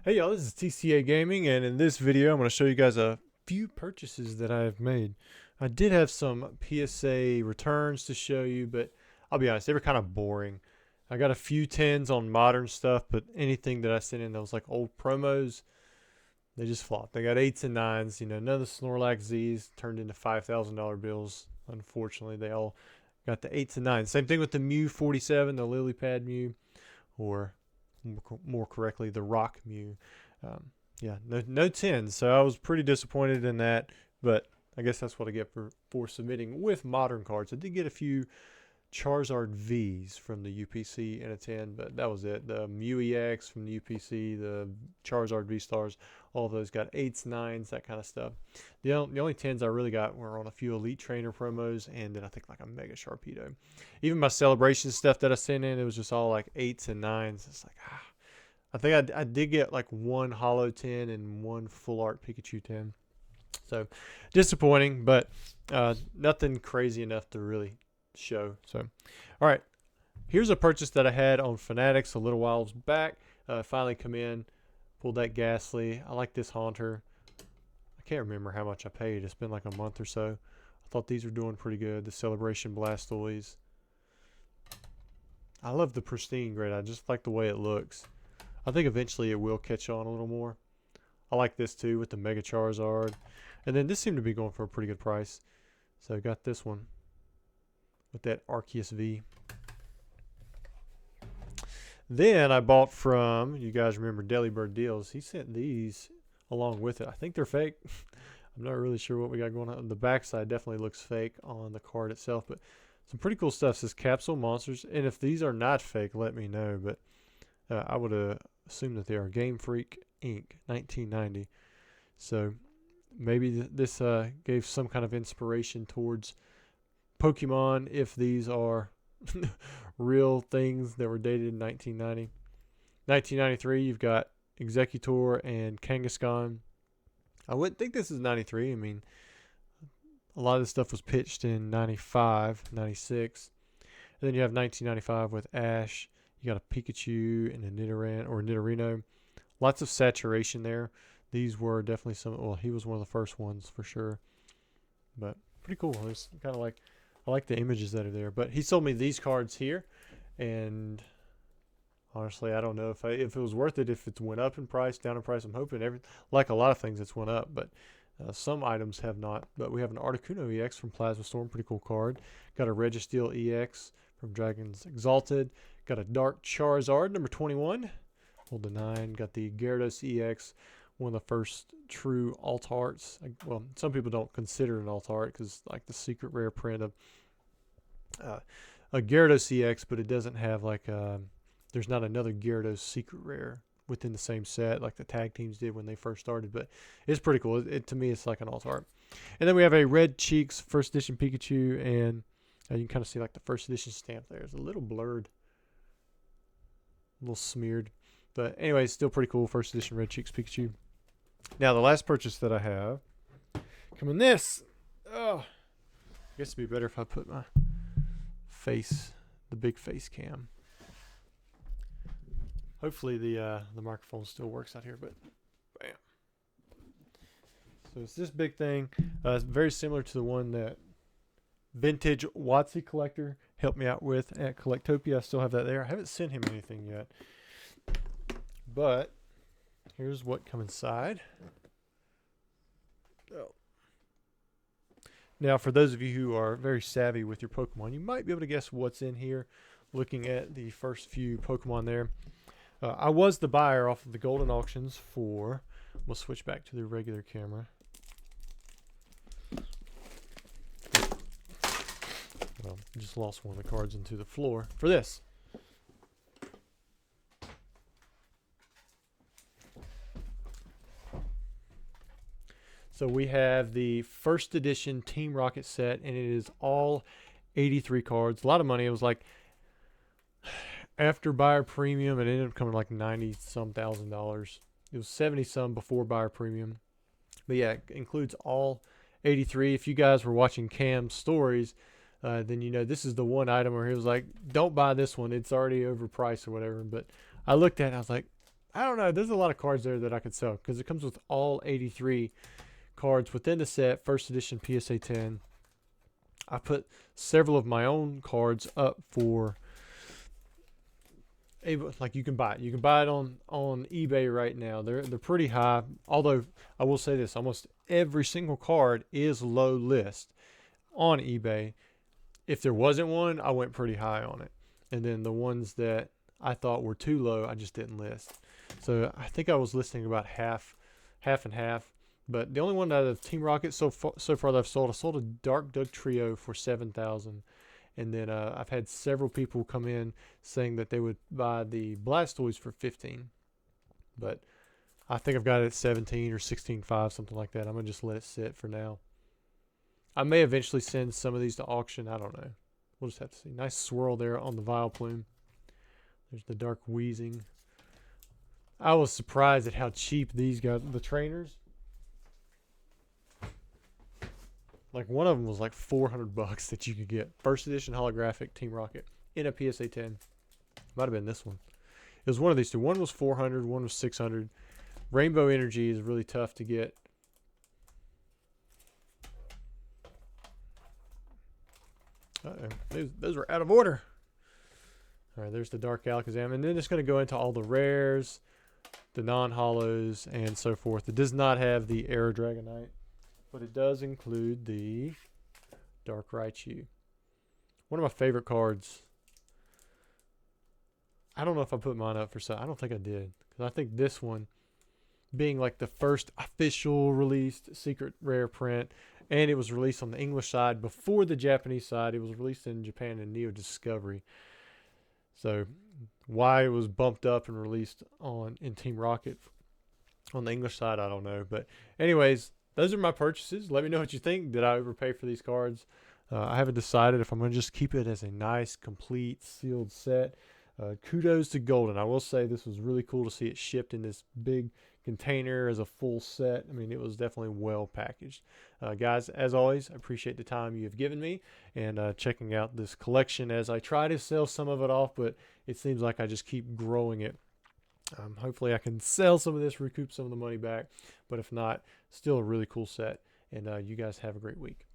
Hey y'all, this is TCA Gaming, and in this video I'm going to show you guys a few purchases that I've made. I did have some PSA returns to show you, but I'll be honest, they were kind of boring. I got a few 10s on modern stuff, but anything that I sent in that was like old promos, they just flopped. They got 8s and 9s, none of the Snorlax Z's turned into $5,000 bills. Unfortunately, they all got the 8s and 9s. Same thing with the Mew 47, the Lily Pad Mew, or more correctly, the Rock Mew. Yeah, no 10s, so I was pretty disappointed in that, but I guess that's what I get for submitting with modern cards. I did get a few Charizard V's from the UPC in a 10, but that was it. The Mew EX from the UPC, the Charizard V Stars, all of those got 8s, 9s, that kind of stuff. The only 10s I really got were on a few Elite Trainer promos, and then I think like a Mega Sharpedo. Even my celebration stuff that I sent in, it was just all like 8s and 9s. It's like, I think I did get like one Holo 10 and one Full Art Pikachu 10. So disappointing, but nothing crazy enough to really show. So all right, here's a purchase that I had on Fanatics a little while back. Finally come in, pulled that Ghastly. I like this Haunter. I can't remember how much I paid. It's been like a month or so. I thought these were doing pretty good. The Celebration Blastoise. I love the pristine grade. I just like the way it looks. I think eventually it will catch on a little more. I like this too with the Mega Charizard. And then this seemed to be going for a pretty good price. So I got this one with that Arceus V. Then I bought from, you guys remember Deli Bird Deals. He sent these along with it. I think they're fake. I'm not really sure what we got going on. The backside definitely looks fake on the card itself, but some pretty cool stuff. It says Capsule Monsters. And if these are not fake, let me know. But I would assume that they are Game Freak Inc. 1990. So maybe this gave some kind of inspiration towards Pokemon if these are real things that were dated in 1990. 1993, you've got Executor and Kangaskhan. I wouldn't think this is 93. I mean, a lot of this stuff was pitched in 95, 96. And then you have 1995 with Ash. You got a Pikachu and a Nidorino. Lots of saturation there. These were definitely well, he was one of the first ones for sure. But pretty cool. It's kind of like, I like the images that are there. But he sold me these cards here. And honestly, I don't know if it was worth it, if it's went up in price, down in price. I'm hoping like a lot of things, it's went up. But some items have not. But we have an Articuno EX from Plasma Storm. Pretty cool card. Got a Registeel EX from Dragons Exalted. Got a Dark Charizard, number 21. Hold the 9. Got the Gyarados EX, one of the first true alt arts. Well, some people don't consider it an alt art because like the secret rare print of a Gyarados EX, but it doesn't have like there's not another Gyarados secret rare within the same set like the tag teams did when they first started. But it's pretty cool. To me, it's like an alt art. And then we have a Red Cheeks first edition Pikachu, and you can kind of see like the first edition stamp there. It's a little blurred, a little smeared. But anyway, it's still pretty cool. First edition Red Cheeks Pikachu. Now, the last purchase that I have, come in this. Oh, I guess it'd be better if I put my face, the big face cam. Hopefully the microphone still works out here, but bam. So it's this big thing. It's very similar to the one that Vintage Watsy Collector helped me out with at Collectopia. I still have that there. I haven't sent him anything yet. But here's what comes inside. Oh. Now, for those of you who are very savvy with your Pokemon, you might be able to guess what's in here looking at the first few Pokemon there. I was the buyer off of the Golden Auctions for... We'll switch back to the regular camera. Well, I just lost one of the cards into the floor for this. So we have the first edition Team Rocket set, and it is all 83 cards. A lot of money. It was like, after buyer premium, it ended up coming like 90-some thousand dollars. It was 70-some before buyer premium. But yeah, it includes all 83. If you guys were watching Cam's stories, then you know this is the one item where he was like, don't buy this one. It's already overpriced or whatever. But I looked at it, I was like, I don't know. There's a lot of cards there that I could sell because it comes with all 83 cards within the set, first edition PSA 10. I put several of my own cards up for like you can buy it. You can buy it on eBay right now. They're pretty high. Although I will say this, almost every single card is low list on eBay. If there wasn't one, I went pretty high on it. And then the ones that I thought were too low, I just didn't list. So I think I was listing about half and half. But the only one out of Team Rocket so far that I sold a Dark Duck Trio for $7,000. And then I've had several people come in saying that they would buy the Blastoise for $15,000. But I think I've got it at 17 or 16.5, something like that. I'm going to just let it sit for now. I may eventually send some of these to auction. I don't know. We'll just have to see. Nice swirl there on the Vileplume. There's the Dark Wheezing. I was surprised at how cheap these guys, the trainers. Like one of them was like $400 that you could get. First edition holographic Team Rocket in a PSA 10. Might have been this one. It was one of these two. One was 400, one was 600. Rainbow Energy is really tough to get. Those were out of order. All right, there's the Dark Alakazam. And then it's going to go into all the rares, the non-holos, and so forth. It does not have the Aero Dragonite, but it does include the Dark Raichu. One of my favorite cards. I don't know if I put mine up for sale. I don't think I did. Because I think this one, being like the first official released secret rare print, and it was released on the English side before the Japanese side. It was released in Japan in Neo Discovery. So why it was bumped up and released in Team Rocket on the English side, I don't know. But anyways, those are my purchases. Let me know what you think. Did I overpay for these cards? I haven't decided if I'm going to just keep it as a nice, complete, sealed set. Kudos to Golden. I will say this was really cool to see it shipped in this big container as a full set. I mean, it was definitely well packaged. Guys, as always, I appreciate the time you have given me and checking out this collection as I try to sell some of it off, but it seems like I just keep growing it. Hopefully I can sell some of this, recoup some of the money back, but if not, still a really cool set. And you guys have a great week.